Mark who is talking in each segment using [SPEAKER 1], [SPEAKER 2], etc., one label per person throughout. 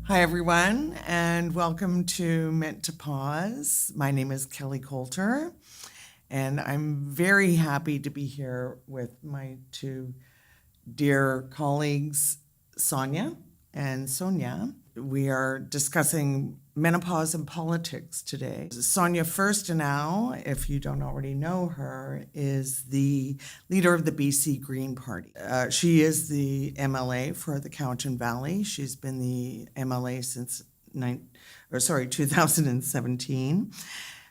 [SPEAKER 1] Hi, everyone, and welcome to Meant to Pause. My name is Kelly Coulter, and I'm very happy to be here with my two dear colleagues, Sonia and Sonia. We are discussing menopause and politics today. Sonia Firstenau, if you don't already know her, is the leader of the BC Green Party. She is the MLA for the Cowichan Valley. She's been the MLA since 2017,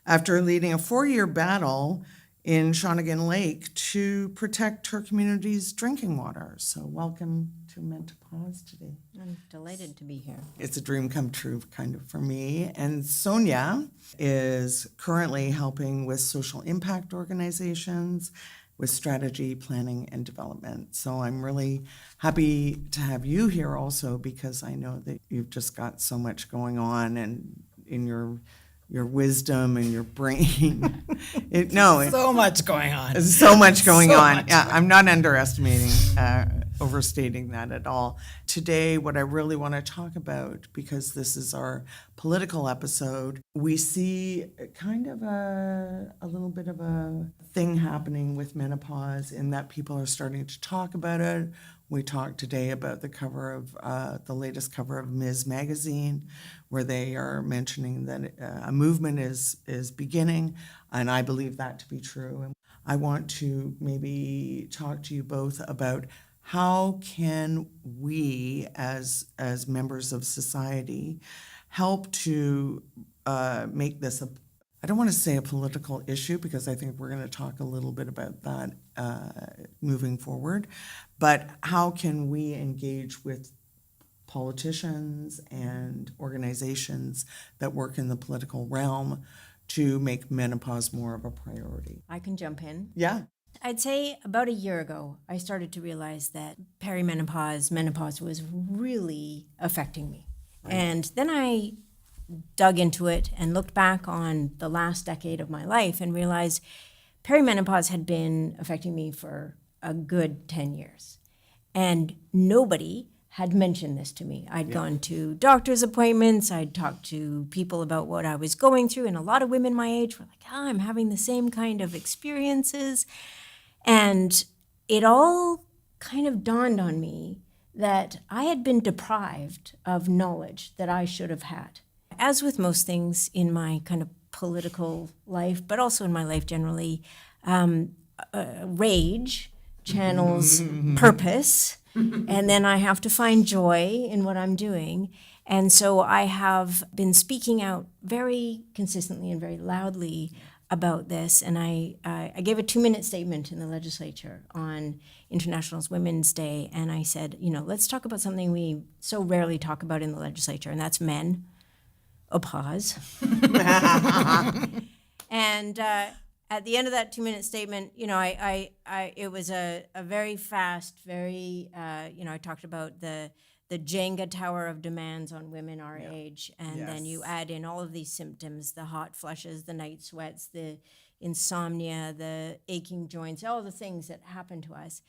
[SPEAKER 1] after leading a 4-year battle in Shawnigan Lake to protect her community's drinking water. So welcome to Meant to Pause today.
[SPEAKER 2] I'm delighted to be here.
[SPEAKER 1] It's a dream come true kind of for me. And Sonia is currently helping with social impact organizations with strategy, planning, and development. So I'm really happy to have you here also, because I know that you've just got so much going on and in your wisdom and your brain.
[SPEAKER 2] So much going on.
[SPEAKER 1] So much going on. Yeah, I'm not underestimating, overstating that at all. Today, what I really want to talk about, because this is our political episode, we see kind of a little bit of a thing happening with menopause in that people are starting to talk about it. We talked today about the cover of the latest cover of Ms. Magazine, where they are mentioning that a movement is beginning, and I believe that to be true. And I want to maybe talk to you both about how can we, as members of society, help to make this I don't want to say a political issue, because I think we're going to talk a little bit about that moving forward, but how can we engage with politicians and organizations that work in the political realm to make menopause more of a priority?
[SPEAKER 2] I can jump in.
[SPEAKER 1] Yeah.
[SPEAKER 2] I'd say about a year ago, I started to realize that menopause was really affecting me. Right. And then I dug into it and looked back on the last decade of my life and realized perimenopause had been affecting me for a good 10 years. And nobody had mentioned this to me. I'd gone to doctor's appointments, I'd talked to people about what I was going through, and a lot of women my age were like, I'm having the same kind of experiences. And it all kind of dawned on me that I had been deprived of knowledge that I should have had. As with most things in my kind of political life, but also in my life generally, rage channels purpose, and then I have to find joy in what I'm doing. And so I have been speaking out very consistently and very loudly about this. And I gave a 2-minute statement in the legislature on International Women's Day. And I said, let's talk about something we so rarely talk about in the legislature, and that's men. A pause. And at the end of that 2-minute statement, it was a very fast, very, I talked about the Jenga tower of demands on women our age. And then you add in all of these symptoms, the hot flushes, the night sweats, the insomnia, the aching joints, all the things that happen to us.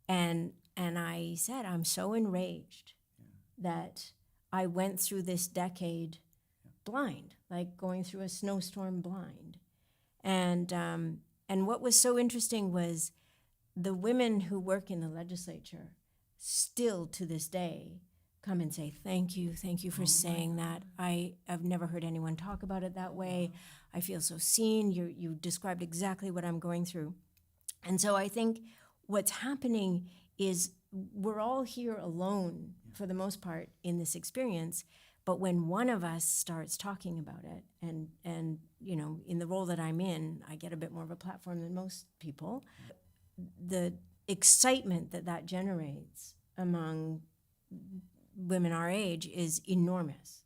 [SPEAKER 2] And I said, I'm so enraged that I went through this decade blind, like going through a snowstorm blind. And what was so interesting was the women who work in the legislature still to this day come and say, thank you for saying that. I've never heard anyone talk about it that way. I feel so seen. You described exactly what I'm going through. And so I think what's happening is we're all here alone for the most part in this experience. But when one of us starts talking about it, and in the role that I'm in, I get a bit more of a platform than most people. the excitement that generates among women our age is enormous,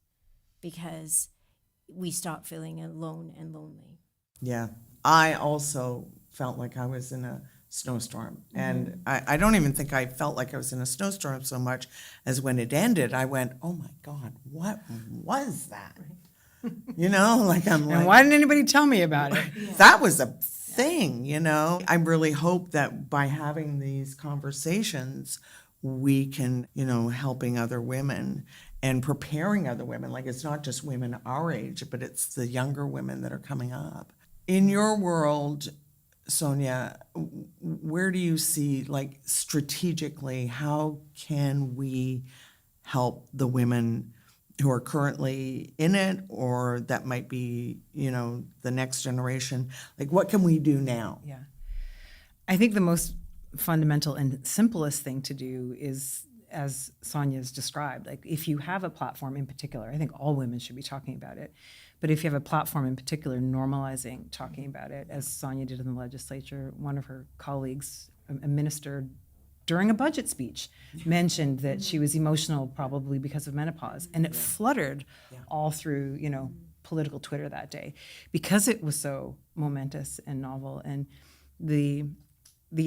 [SPEAKER 2] because we stop feeling alone and lonely.
[SPEAKER 1] Yeah. I also felt like I was in a snowstorm. And I don't even think I felt like I was in a snowstorm so much as when it ended, I went, oh my God, what was that? You know, like I'm like,
[SPEAKER 3] And why didn't anybody tell me about it?
[SPEAKER 1] that was a thing, you know? I really hope that by having these conversations, we can, you know, helping other women and preparing other women. Like, it's not just women our age, but it's the younger women that are coming up. In your world, Sonia, where do you see, like, strategically, how can we help the women who are currently in it, or that might be, you know, the next generation? Like, what can we do now?
[SPEAKER 3] Yeah. I think the most fundamental and simplest thing to do is, as Sonia's described, like, if you have a platform in particular, I think all women should be talking about it, but if you have a platform in particular, normalizing talking about it, as Sonia did in the legislature. One of her colleagues, a minister, during a budget speech, mentioned that she was emotional probably because of menopause, and it fluttered all through, you know, political Twitter that day, because it was so momentous and novel. And the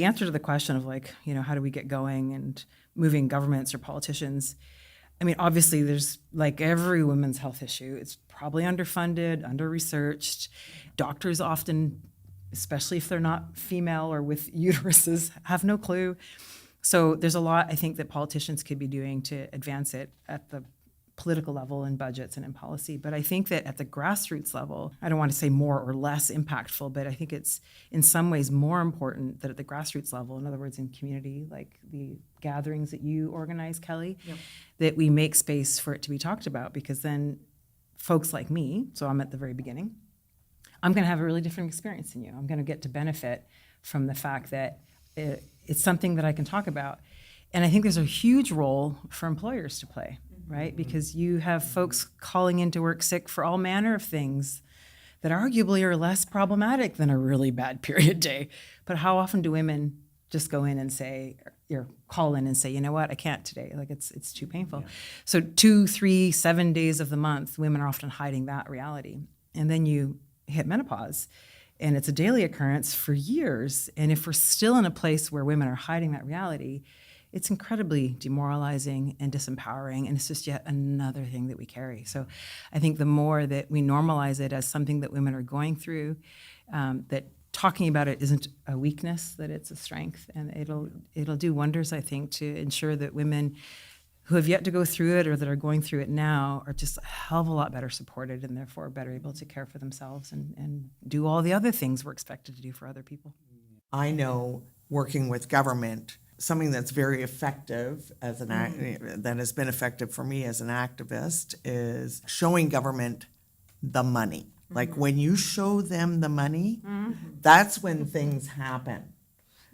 [SPEAKER 3] answer to the question of, like, you know, how do we get going and moving governments or politicians? I mean, obviously, there's, like every women's health issue, it's probably underfunded, under-researched. Doctors often, especially if they're not female or with uteruses, have no clue. So there's a lot, I think, that politicians could be doing to advance it at the political level in budgets and in policy. But I think that at the grassroots level, I don't want to say more or less impactful, but I think it's in some ways more important that at the grassroots level, in other words, in community, like the gatherings that you organize, Kelly, that we make space for it to be talked about, because then folks like me, so I'm at the very beginning, I'm going to have a really different experience than you. I'm going to get to benefit from the fact that it's something that I can talk about. And I think there's a huge role for employers to play, right? Because you have folks calling into work sick for all manner of things that arguably are less problematic than a really bad period day. But how often do women just go in and say, or call in and say, you know what, I can't today. Like, it's too painful. Yeah. So 2, 3, 7 days of the month, women are often hiding that reality. And then you hit menopause, and it's a daily occurrence for years. And if we're still in a place where women are hiding that reality, it's incredibly demoralizing and disempowering, and it's just yet another thing that we carry. So I think the more that we normalize it as something that women are going through, that talking about it isn't a weakness, that it's a strength, and it'll do wonders, I think, to ensure that women who have yet to go through it or that are going through it now are just a hell of a lot better supported, and therefore better able to care for themselves and do all the other things we're expected to do for other people.
[SPEAKER 1] I know, working with government, something that's very effective as that has been effective for me as an activist is showing government the money. Like, when you show them the money, that's when things happen.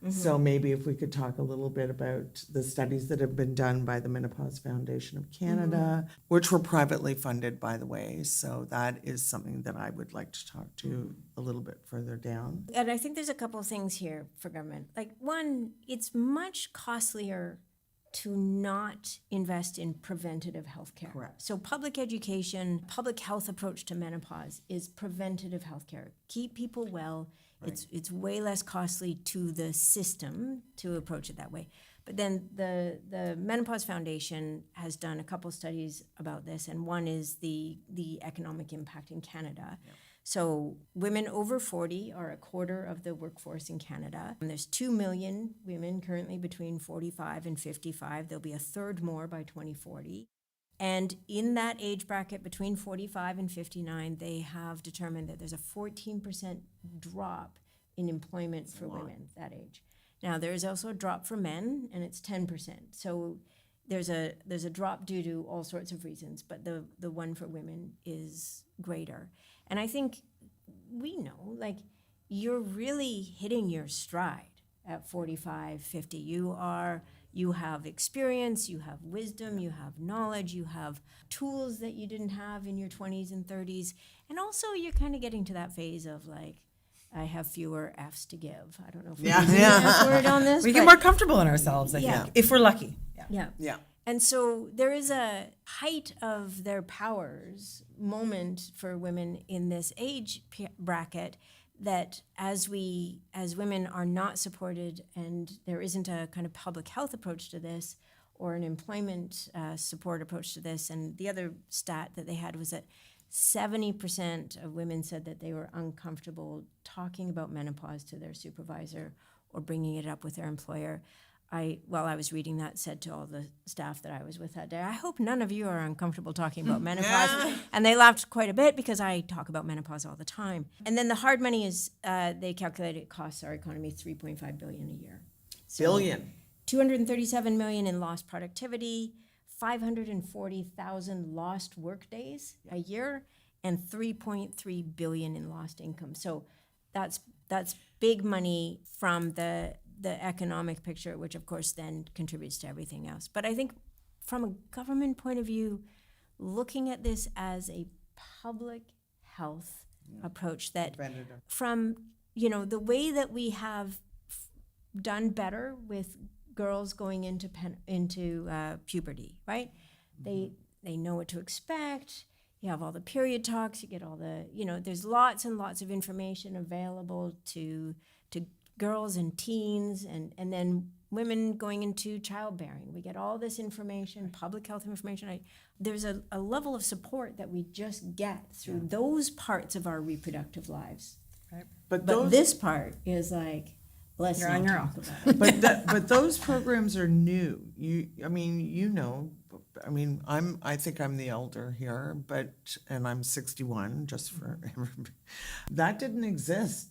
[SPEAKER 1] So maybe if we could talk a little bit about the studies that have been done by the Menopause Foundation of Canada, which were privately funded, by the way. So that is something that I would like to talk to a little bit further down.
[SPEAKER 2] And I think there's a couple of things here for government. Like, one, it's much costlier to not invest in preventative health care.
[SPEAKER 1] Correct.
[SPEAKER 2] So public education, public health approach to menopause is preventative health care. Keep people well. Right. It's way less costly to the system to approach it that way. But then the Menopause Foundation has done a couple studies about this, and one is the economic impact in Canada. Yep. So women over 40 are a quarter of the workforce in Canada. And there's 2 million women currently between 45 and 55. There'll be a third more by 2040. And in that age bracket between 45 and 59, they have determined that there's a 14% drop in employment for women that age. Now, there's also a drop for men, and it's 10%. So there's a drop due to all sorts of reasons, but the one for women is greater. And I think we know, like, you're really hitting your stride at 45, 50. You have experience, you have wisdom, you have knowledge, you have tools that you didn't have in your 20s and 30s. And also you're kind of getting to that phase of, like, I have fewer F's to give. I don't know if we
[SPEAKER 1] Yeah.
[SPEAKER 2] use the F word on this.
[SPEAKER 3] We
[SPEAKER 2] but
[SPEAKER 3] get more comfortable in ourselves, I
[SPEAKER 2] Yeah.
[SPEAKER 3] think, if we're lucky. Yeah.
[SPEAKER 2] yeah.
[SPEAKER 1] Yeah.
[SPEAKER 2] And so there is a height of their powers moment for women in this age bracket that as women are not supported and there isn't a kind of public health approach to this or an employment support approach to this. And the other stat that they had was that 70% of women said that they were uncomfortable talking about menopause to their supervisor or bringing it up with their employer. While I was reading that, said to all the staff that I was with that day, I hope none of you are uncomfortable talking about menopause. And they laughed quite a bit because I talk about menopause all the time. And then the hard money is, they calculated it costs our economy $3.5 billion a year. So
[SPEAKER 1] Billion.
[SPEAKER 2] 237 million in lost productivity, 540,000 lost work days a year, and 3.3 billion in lost income. So that's big money from the economic picture, which of course then contributes to everything else. But I think from a government point of view, looking at this as a public health approach that
[SPEAKER 1] Preventative.
[SPEAKER 2] from, the way that we have done better with girls going into puberty, right? They know what to expect. You have all the period talks. You get all the, there's lots and lots of information available to girls and teens, and then women going into childbearing. We get all this information, public health information. There's a level of support that we just get through those parts of our reproductive lives.
[SPEAKER 3] Right.
[SPEAKER 1] But
[SPEAKER 2] But
[SPEAKER 1] those
[SPEAKER 2] this part is like, let's
[SPEAKER 3] You're
[SPEAKER 2] not
[SPEAKER 3] on your
[SPEAKER 2] talk
[SPEAKER 3] own.
[SPEAKER 2] about it.
[SPEAKER 1] but those programs are new. I think I'm the elder here, and I'm 61, just for everybody. That didn't exist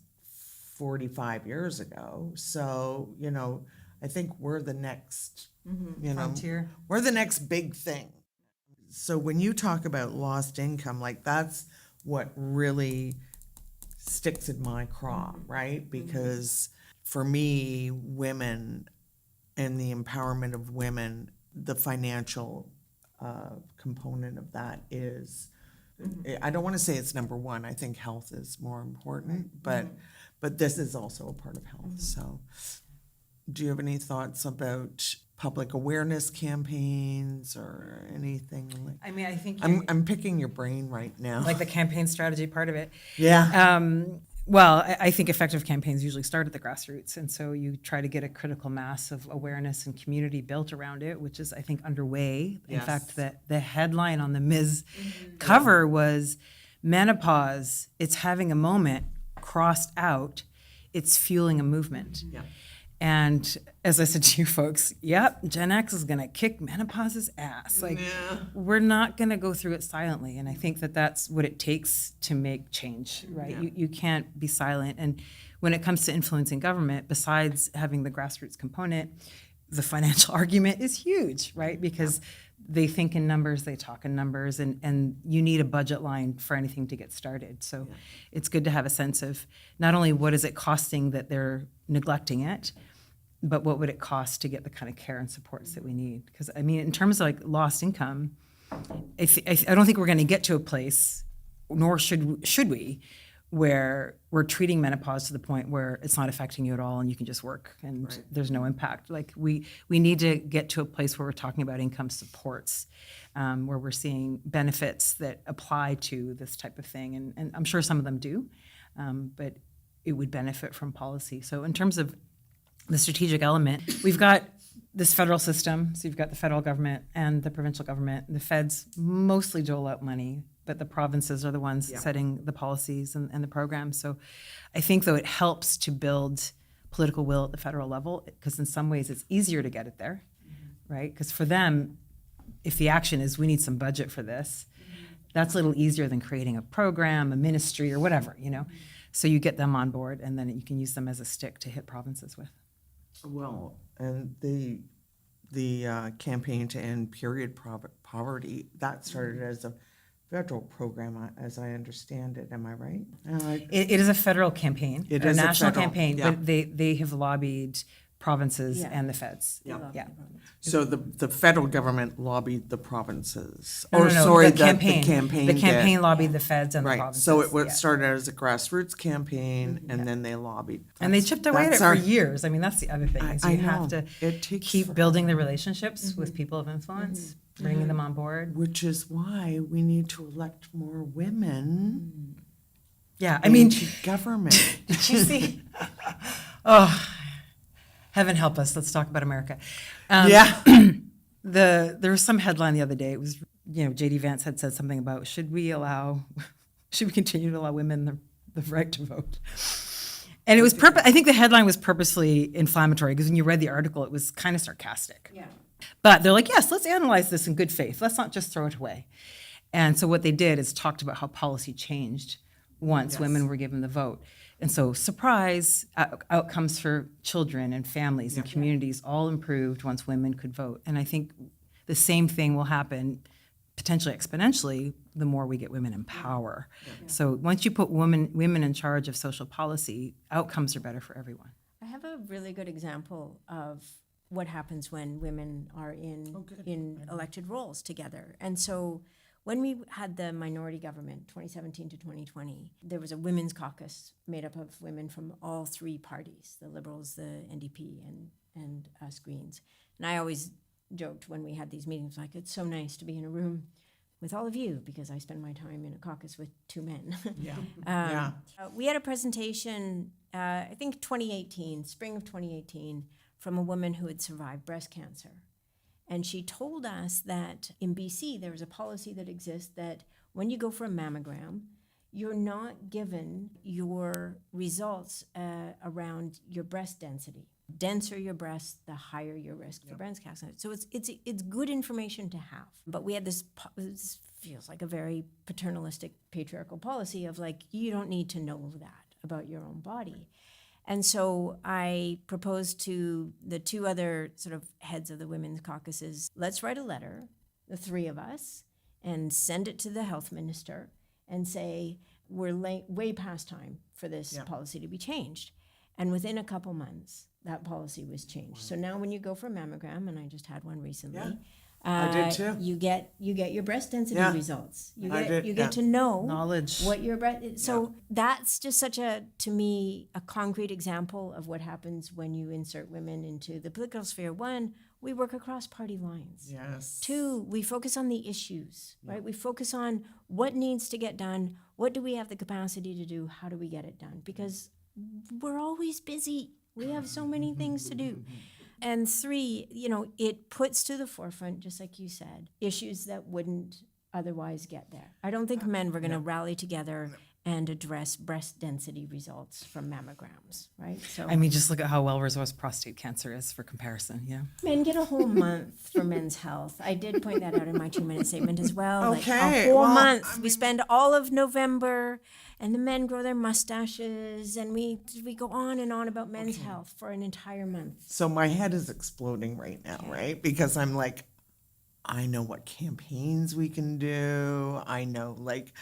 [SPEAKER 1] 45 years ago. So, I think we're the next,
[SPEAKER 3] Frontier.
[SPEAKER 1] we're the next big thing. So when you talk about lost income, like that's what really sticks in my craw, right? Because for me, women and the empowerment of women, the financial component of that is, I don't want to say it's number one. I think health is more important, but this is also a part of health. So do you have any thoughts about public awareness campaigns or anything like?
[SPEAKER 3] I mean, I think
[SPEAKER 1] I'm picking your brain right now.
[SPEAKER 3] like the campaign strategy part of it.
[SPEAKER 1] Yeah.
[SPEAKER 3] Well, I think effective campaigns usually start at the grassroots. And so you try to get a critical mass of awareness and community built around it, which is, I think, underway. In
[SPEAKER 1] Yes.
[SPEAKER 3] fact, the headline on the Ms. cover was menopause, it's having a moment, crossed out, it's fueling a movement.
[SPEAKER 1] Yeah.
[SPEAKER 3] And as I said to you folks, yep, Gen X is going to kick menopause's ass. Like, we're not going to go through it silently. And I think that that's what it takes to make change, right?
[SPEAKER 1] Yeah.
[SPEAKER 3] You can't be silent. And when it comes to influencing government, besides having the grassroots component, the financial argument is huge, right? Because they think in numbers, they talk in numbers, and you need a budget line for anything to get started. So it's good to have a sense of not only what is it costing that they're neglecting it, but what would it cost to get the kind of care and supports that we need? Because, I mean, in terms of like lost income, I don't think we're going to get to a place, nor should we, where we're treating menopause to the point where it's not affecting you at all and you can just work and there's no impact. Like we need to get to a place where we're talking about income supports, where we're seeing benefits that apply to this type of thing. And I'm sure some of them do, but it would benefit from policy. So in terms of the strategic element, we've got this federal system. So you've got the federal government and the provincial government. The feds mostly dole out money, but the provinces are the ones setting the policies and the programs. So I think, though, it helps to build political will at the federal level, because in some ways it's easier to get it there, right? Because for them, if the action is we need some budget for this, that's a little easier than creating a program, a ministry, or whatever, So you get them on board, and then you can use them as a stick to hit provinces with.
[SPEAKER 1] Well, and the campaign to end period poverty, that started as a federal program, as I understand it. Am I right?
[SPEAKER 3] It is a federal campaign,
[SPEAKER 1] It
[SPEAKER 3] a
[SPEAKER 1] is a
[SPEAKER 3] national
[SPEAKER 1] federal,
[SPEAKER 3] campaign,
[SPEAKER 1] yeah.
[SPEAKER 3] but they have lobbied provinces
[SPEAKER 2] Yeah.
[SPEAKER 3] and the feds.
[SPEAKER 2] We love
[SPEAKER 3] Yeah.
[SPEAKER 2] the province.
[SPEAKER 1] So the federal government lobbied the provinces.
[SPEAKER 3] No,
[SPEAKER 1] Sorry,
[SPEAKER 3] the campaign. The
[SPEAKER 1] did.
[SPEAKER 3] campaign lobbied the feds and the
[SPEAKER 1] Right,
[SPEAKER 3] provinces.
[SPEAKER 1] so it was
[SPEAKER 3] yeah.
[SPEAKER 1] started as a grassroots campaign, and then they lobbied.
[SPEAKER 3] And they chipped away at it
[SPEAKER 1] That's
[SPEAKER 3] for
[SPEAKER 1] our-
[SPEAKER 3] years. I mean, that's the other thing is
[SPEAKER 1] I
[SPEAKER 3] you have
[SPEAKER 1] know.
[SPEAKER 3] to
[SPEAKER 1] It takes
[SPEAKER 3] keep building the relationships with people of influence, bringing them on board.
[SPEAKER 1] Which is why we need to elect more women
[SPEAKER 3] Yeah, I mean,
[SPEAKER 1] into government.
[SPEAKER 3] did you see? Oh, heaven help us. Let's talk about America.
[SPEAKER 1] Yeah.
[SPEAKER 3] There was some headline the other day. It was, J.D. Vance had said something about should we continue to allow women the right to vote? And it was I think the headline was purposely inflammatory because when you read the article, it was kind of sarcastic.
[SPEAKER 2] Yeah.
[SPEAKER 3] But they're like, yes, let's analyze this in good faith. Let's not just throw it away. And so what they did is talked about how policy changed once women were given the vote. And so, surprise, outcomes for children and families and communities all improved once women could vote. And I think the same thing will happen potentially exponentially the more we get women in power. So once you put women in charge of social policy, outcomes are better for everyone.
[SPEAKER 2] I have a really good example of what happens when women are in elected roles together. And so when we had the minority government, 2017 to 2020, there was a women's caucus made up of women from all three parties, the Liberals, the NDP, and us Greens. And I always joked when we had these meetings, like, it's so nice to be in a room with all of you because I spend my time in a caucus with two men.
[SPEAKER 1] Yeah.
[SPEAKER 2] We had a presentation, I think 2018, spring of 2018, from a woman who had survived breast cancer. And she told us that in BC, there was a policy that exists that when you go for a mammogram, you're not given your results around your breast density. Denser your breasts, the higher your risk for breast cancer. So it's good information to have. But we had this feels like a very paternalistic patriarchal policy of like, you don't need to know that about your own body. And so I proposed to the two other sort of heads of the women's caucuses, let's write a letter, the three of us, and send it to the health minister and say, we're way past time for this policy to be changed. And within a couple months, that policy was changed. So now when you go for a mammogram, and I just had one recently,
[SPEAKER 1] I did too.
[SPEAKER 2] You get your breast density results. You get to know
[SPEAKER 3] Knowledge.
[SPEAKER 2] what your breast. So that's just such to me, a concrete example of what happens when you insert women into the political sphere. One, we work across party lines.
[SPEAKER 1] Yes.
[SPEAKER 2] Two, we focus on the issues, right? We focus on what needs to get done. What do we have the capacity to do? How do we get it done? Because we're always busy. We have so many things to do. And three, it puts to the forefront, just like you said, issues that wouldn't otherwise get there. I don't think men were going to rally together and address breast density results from mammograms, right? So
[SPEAKER 3] I mean, just look at how well resourced prostate cancer is for comparison. Yeah.
[SPEAKER 2] men get a whole month for men's health. I did point that out in my 2-minute statement as well. Like
[SPEAKER 1] Okay,
[SPEAKER 2] a whole
[SPEAKER 1] well,
[SPEAKER 2] month. We spend all of November, and the men grow their mustaches, and we go on and on about men's health for an entire month.
[SPEAKER 1] So my head is exploding right now, right? Because I'm like, I know what campaigns we can do. I know, like,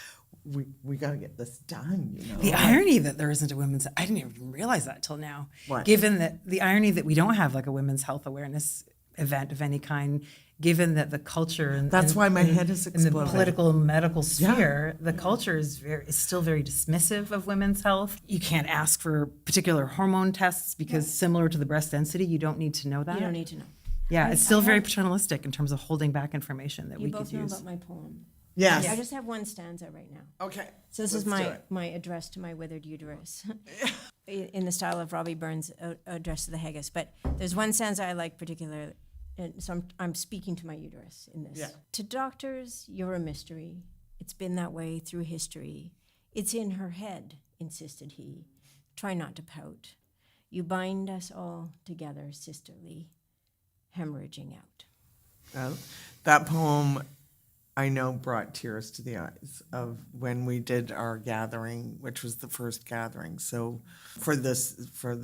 [SPEAKER 1] we got to get this done,
[SPEAKER 3] The irony that there isn't a women's, I didn't even realize that till now.
[SPEAKER 1] What?
[SPEAKER 3] Given that the irony that we don't have like a women's health awareness event of any kind, given that the culture and
[SPEAKER 1] That's why my head is
[SPEAKER 3] in the
[SPEAKER 1] exploding.
[SPEAKER 3] political and medical sphere, the culture is still very dismissive of women's health. You can't ask for particular hormone tests because similar to the breast density, you don't need to know that.
[SPEAKER 2] You don't need to know.
[SPEAKER 3] Yeah, it's still very paternalistic in terms of holding back information that
[SPEAKER 2] You
[SPEAKER 3] we
[SPEAKER 2] both
[SPEAKER 3] could
[SPEAKER 2] know
[SPEAKER 3] use.
[SPEAKER 2] about my poem.
[SPEAKER 1] Yes.
[SPEAKER 2] I just have one stanza right now.
[SPEAKER 1] Okay.
[SPEAKER 2] So this is
[SPEAKER 1] let's do
[SPEAKER 2] my,
[SPEAKER 1] it.
[SPEAKER 2] my address to my withered uterus, in the style of Robbie Burns' address to the haggis. But there's one stanza I like particularly, and so I'm speaking to my uterus in this.
[SPEAKER 1] Yeah.
[SPEAKER 2] To doctors, you're a mystery. It's been that way through history. It's in her head, insisted he. Try not to pout. You bind us all together, sisterly, hemorrhaging out.
[SPEAKER 1] That poem, I know, brought tears to the eyes of when we did our gathering, which was the first gathering. So for the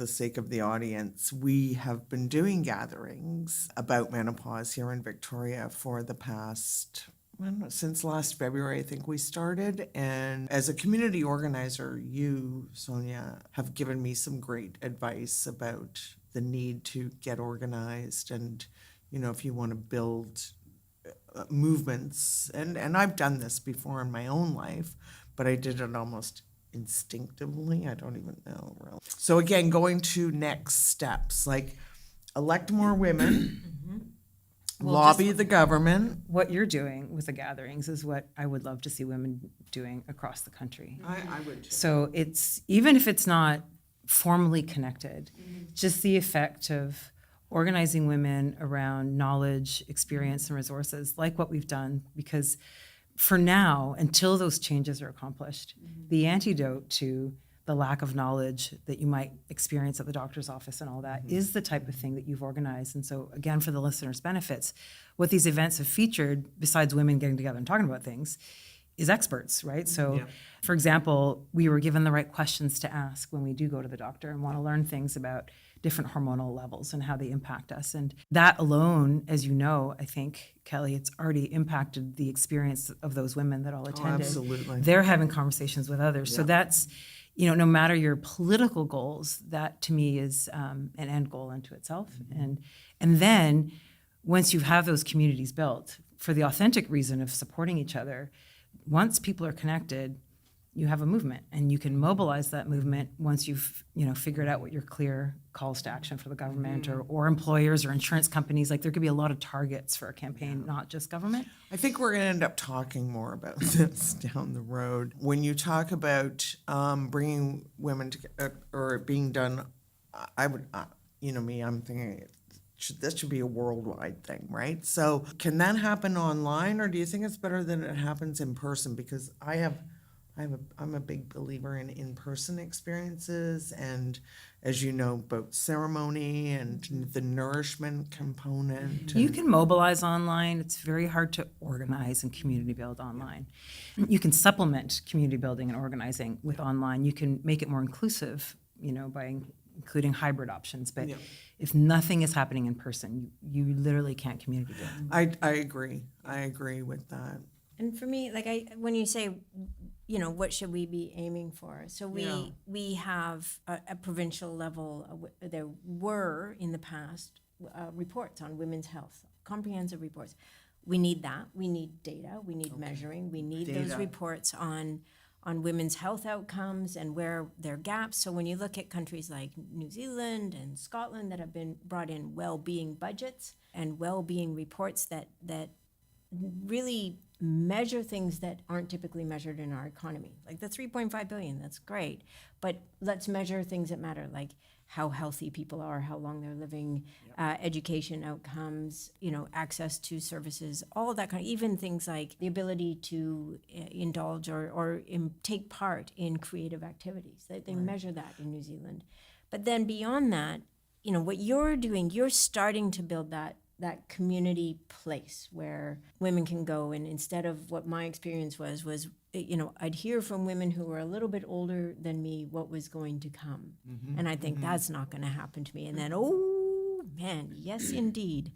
[SPEAKER 1] sake of the audience, we have been doing gatherings about menopause here in Victoria for the past, I don't know, since last February, I think we started. And as a community organizer, you, Sonia, have given me some great advice about the need to get organized, and if you want to build movements, and I've done this before in my own life, but I did it almost instinctively. I don't even know really. So again, going to next steps, like elect more women, lobby the government.
[SPEAKER 3] What you're doing with the gatherings is what I would love to see women doing across the country.
[SPEAKER 1] I would too.
[SPEAKER 3] So it's, even if it's not formally connected, just the effect of organizing women around knowledge, experience, and resources, like what we've done, because for now, until those changes are accomplished, the antidote to the lack of knowledge that you might experience at the doctor's office and all that is the type of thing that you've organized. And so again, for the listeners' benefits, what these events have featured, besides women getting together and talking about things, is experts, right? So, for example, we were given the right questions to ask when we do go to the doctor and want to learn things about different hormonal levels and how they impact us. And that alone, as you know, I think, Kelly, it's already impacted the experience of those women that all attended.
[SPEAKER 1] Absolutely.
[SPEAKER 3] They're having conversations with others. So that's, no matter your political goals, that to me is an end goal unto itself. And then once you have those communities built for the authentic reason of supporting each other, once people are connected, you have a movement, and you can mobilize that movement once you've figured out what your clear calls to action for the government or employers or insurance companies. Like, there could be a lot of targets for a campaign, not just government.
[SPEAKER 1] I think we're going to end up talking more about this down the road. When you talk about bringing women together or it being done, I would, I'm thinking this should be a worldwide thing, right? So can that happen online, or do you think it's better that it happens in person? Because I'm a big believer in in-person experiences, and as you know, both ceremony and the nourishment component.
[SPEAKER 3] You can mobilize online. It's very hard to organize and community build online. You can supplement community building and organizing with online. You can make it more inclusive, by including hybrid options. But if nothing is happening in person, you literally can't community build.
[SPEAKER 1] I agree. I agree with that.
[SPEAKER 2] And for me, when you say, what should we be aiming for? So we have a provincial level. There were in the past reports on women's health, comprehensive reports. We need that. We need data. We need measuring. We need those reports on women's health outcomes and where there are gaps. So when you look at countries like New Zealand and Scotland that have been brought in well-being budgets and well-being reports that really measure things that aren't typically measured in our economy. Like the 3.5 billion, that's great. But let's measure things that matter, like how healthy people are, how long they're living, education outcomes, access to services, all of that kind of, even things like the ability to indulge or take part in creative activities. They measure that in New Zealand. But then beyond that, what you're doing, you're starting to build that community place where women can go, and instead of what my experience was I'd hear from women who were a little bit older than me what was going to come, and I think that's not going to happen to me. And then, oh man, yes indeed,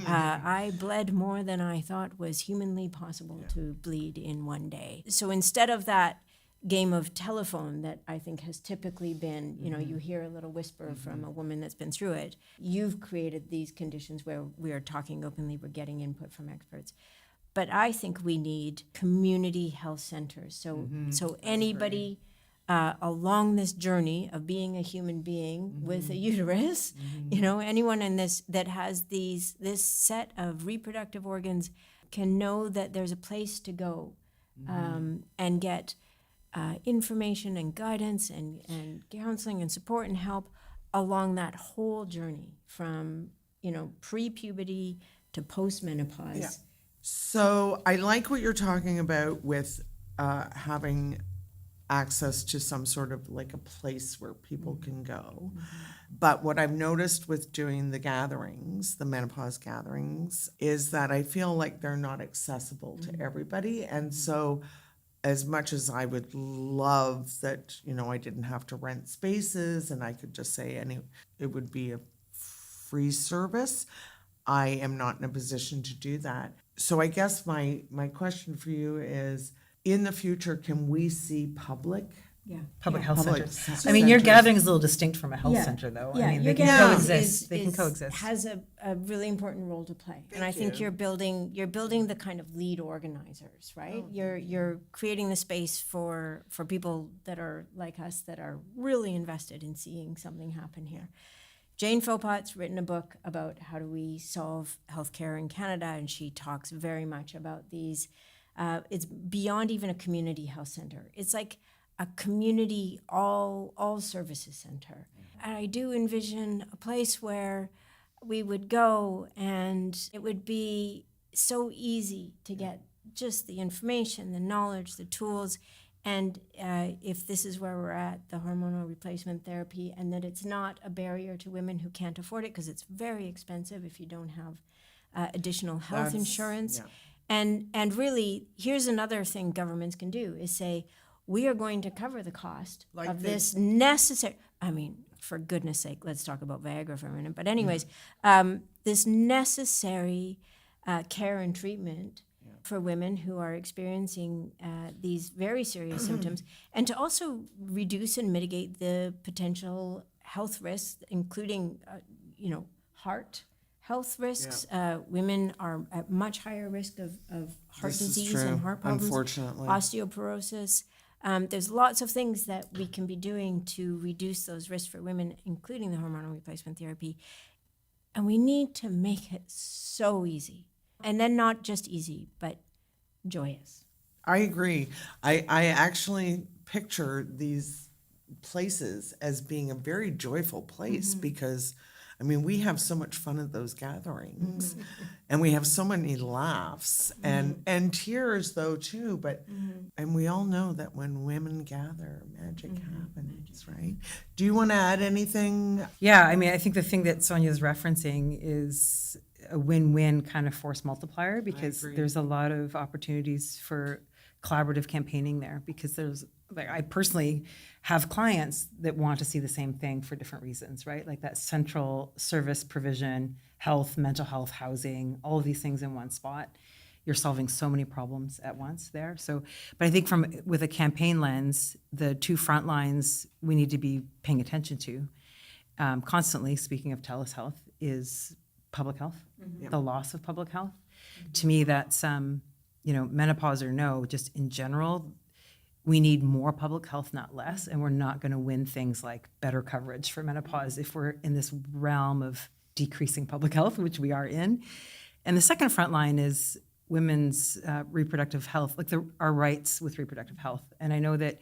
[SPEAKER 2] I bled more than I thought was humanly possible to bleed in one day. So instead of that game of telephone that I think has typically been, you hear a little whisper from a woman that's been through it. You've created these conditions where we are talking openly, we're getting input from experts. But I think we need community health centers. So anybody along this journey of being a human being with a uterus, anyone in this that has this set of reproductive organs can know that there's a place to go and get information and guidance and counseling and support and help along that whole journey from, pre-puberty to post-menopause.
[SPEAKER 1] Yeah. So I like what you're talking about with having access to some sort of like a place where people can go. But what I've noticed with doing the gatherings, the menopause gatherings, is that I feel like they're not accessible to everybody. And so as much as I would love that, I didn't have to rent spaces and I could just say it would be a free service, I am not in a position to do that. So I guess my question for you is, in the future, can we see public
[SPEAKER 2] Yeah.
[SPEAKER 3] public
[SPEAKER 2] Yeah.
[SPEAKER 3] health
[SPEAKER 1] Public
[SPEAKER 3] centers. I mean, your
[SPEAKER 1] centers.
[SPEAKER 3] gathering is a little distinct from a health
[SPEAKER 2] Yeah.
[SPEAKER 3] center, though.
[SPEAKER 2] Yeah,
[SPEAKER 3] I mean,
[SPEAKER 2] your
[SPEAKER 3] they can
[SPEAKER 2] gathering
[SPEAKER 3] coexist. They can
[SPEAKER 2] is-
[SPEAKER 3] coexist.
[SPEAKER 2] Has a really important role to play, and I think
[SPEAKER 1] you.
[SPEAKER 2] you're building the kind of lead organizers, right? You're creating the space for people that are like us that are really invested in seeing something happen here. Jane Philpott's written a book about how do we solve healthcare in Canada, and she talks very much about these. It's beyond even a community health center. It's like a community all services center. And I do envision a place where we would go and it would be so easy to get just the information, the knowledge, the tools. And if this is where we're at, the hormonal replacement therapy, and that it's not a barrier to women who can't afford it because it's very expensive if you don't have additional health insurance.
[SPEAKER 1] yeah.
[SPEAKER 2] And really, here's another thing governments can do is say, we are going to cover the cost
[SPEAKER 1] Like
[SPEAKER 2] of
[SPEAKER 1] they-
[SPEAKER 2] this necessary, I mean, for goodness sake, let's talk about Viagra for a minute. But anyways, this necessary care and treatment for women who are experiencing these very serious symptoms, and to also reduce and mitigate the potential health risks, including, heart health risks. Women are at much higher risk of heart
[SPEAKER 1] This is
[SPEAKER 2] disease
[SPEAKER 1] true,
[SPEAKER 2] and heart problems,
[SPEAKER 1] unfortunately.
[SPEAKER 2] osteoporosis. There's lots of things that we can be doing to reduce those risks for women, including the hormonal replacement therapy. And we need to make it so easy. And then not just easy, but joyous.
[SPEAKER 1] I agree. I actually picture these places as being a very joyful place because, I mean, we have so much fun at those gatherings and we have so many laughs and tears though too, but, and we all know that when women gather, magic happens, right? Do you want to add anything?
[SPEAKER 3] Yeah, I mean, I think the thing that Sonia's referencing is a win-win kind of force multiplier because
[SPEAKER 1] agree.
[SPEAKER 3] there's a lot of opportunities for collaborative campaigning there because there's, like, I personally have clients that want to see the same thing for different reasons, right? Like that central service provision, health, mental health, housing, all of these things in one spot. You're solving so many problems at once there. So, but I think with a campaign lens, the two front lines we need to be paying attention to constantly, speaking of TELUS Health, is public health, the loss of public health. To me, that's, menopause or no, just in general, we need more public health, not less, and we're not going to win things like better coverage for menopause if we're in this realm of decreasing public health, which we are in. And the second front line is women's reproductive health, like our rights with reproductive health. And I know that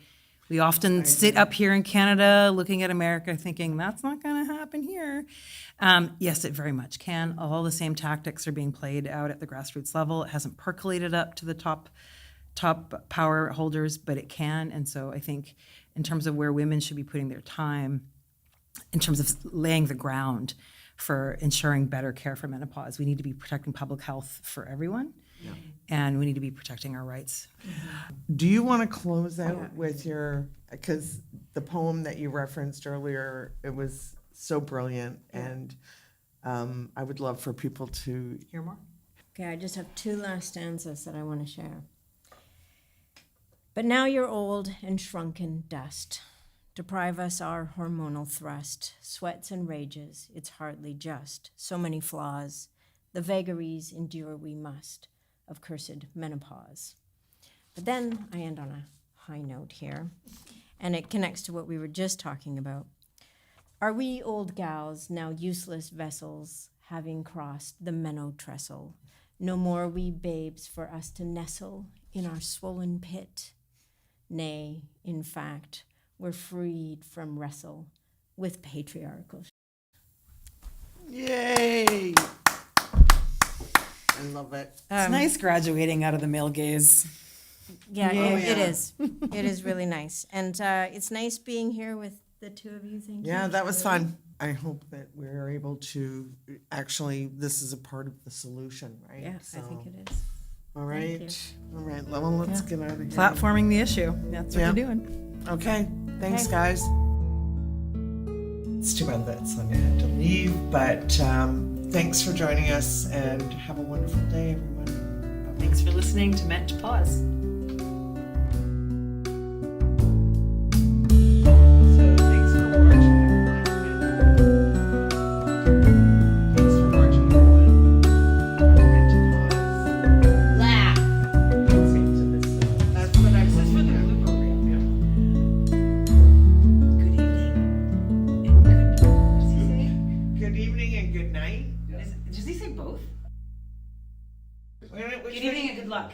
[SPEAKER 3] we often sit up here in Canada looking at America thinking, that's not going to happen here. Yes, it very much can. All the same tactics are being played out at the grassroots level. It hasn't percolated up to the top power holders, but it can. And so I think in terms of where women should be putting their time, in terms of laying the ground for ensuring better care for menopause, we need to be protecting public health for everyone. And we need to be protecting our rights.
[SPEAKER 1] Do you want to close out with your, because the poem that you referenced earlier, it was so brilliant, and I would love for people to
[SPEAKER 3] Hear more?
[SPEAKER 2] Okay, I just have two last stanzas that I want to share. But now you're old and shrunken dust. Deprive us our hormonal thrust. Sweats and rages, it's hardly just. So many flaws. The vagaries endure we must of cursed menopause. But then I end on a high note here, and it connects to what we were just talking about. Are we old gals now useless vessels, having crossed the menno trestle? No more wee babes for us to nestle in our swollen pit. Nay, in fact, we're freed from wrestle with patriarchal.
[SPEAKER 1] Yay! I love it.
[SPEAKER 3] It's nice graduating out of the male gaze.
[SPEAKER 2] Yeah,
[SPEAKER 1] Yeah.
[SPEAKER 2] it is. It is really nice. And it's nice being here with the two of you. Thank you.
[SPEAKER 1] Yeah, that was fun. I hope that we're able to, actually, this is a part of the solution, right?
[SPEAKER 2] Yeah,
[SPEAKER 1] So,
[SPEAKER 2] I think it is.
[SPEAKER 1] All right. All right, well, let's get out of here.
[SPEAKER 3] Platforming the issue. That's what
[SPEAKER 1] Yeah.
[SPEAKER 3] we're doing.
[SPEAKER 1] Okay, thanks,
[SPEAKER 2] Okay.
[SPEAKER 1] guys. It's too bad that Sonia had to leave, but thanks for joining us, and have a wonderful day, everyone.
[SPEAKER 3] Thanks for listening to Meant to Pause. Does he say both? Good evening and good luck.